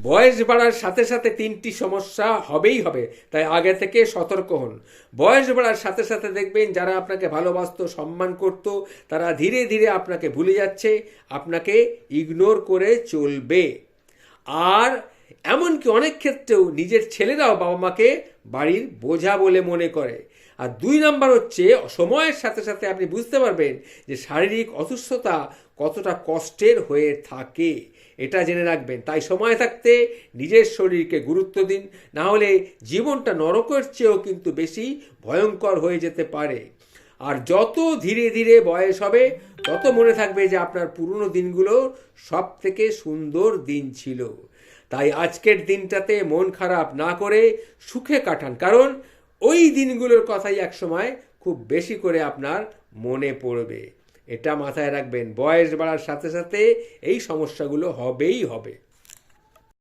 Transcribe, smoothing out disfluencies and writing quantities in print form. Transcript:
বয়স বাড়ার সাথে সাথে তিনটি সমস্যা হবেই হবে, তাই আগে থেকে সতর্ক হন। বয়স বাড়ার সাথে সাথে দেখবেন যারা আপনাকে ভালোবাসতো, সম্মান করত, তারা ধীরে ধীরে আপনাকে ভুলে যাচ্ছে, আপনাকে ইগনোর করে চলবে। আর এমনকি অনেক ক্ষেত্রেও নিজের ছেলেরাও বাবা মাকে বাড়ির বোঝা বলে মনে করে। আর 2 নম্বর হচ্ছে, সময়ের সাথে সাথে আপনি বুঝতে পারবেন যে শারীরিক অসুস্থতা কতটা কষ্টের হয়ে থাকে, এটা জেনে রাখবেন। তাই সময় থাকতে নিজের শরীরকে গুরুত্ব দিন, না হলে জীবনটা নরকের চেয়েও কিন্তু বেশি ভয়ঙ্কর হয়ে যেতে পারে। আর যত ধীরে ধীরে বয়স হবে তত মনে থাকবে যে আপনার পুরনো দিনগুলো সব থেকে সুন্দর দিন ছিল। তাই আজকের দিনটাতে মন খারাপ না করে সুখে কাটান, কারণ ওই দিনগুলোর কথাই একসময় খুব বেশি করে আপনার মনে পড়বে। এটা মাথায় রাখবেন, বয়স বাড়ার সাথে সাথে এই সমস্যাগুলো হবেই হবে।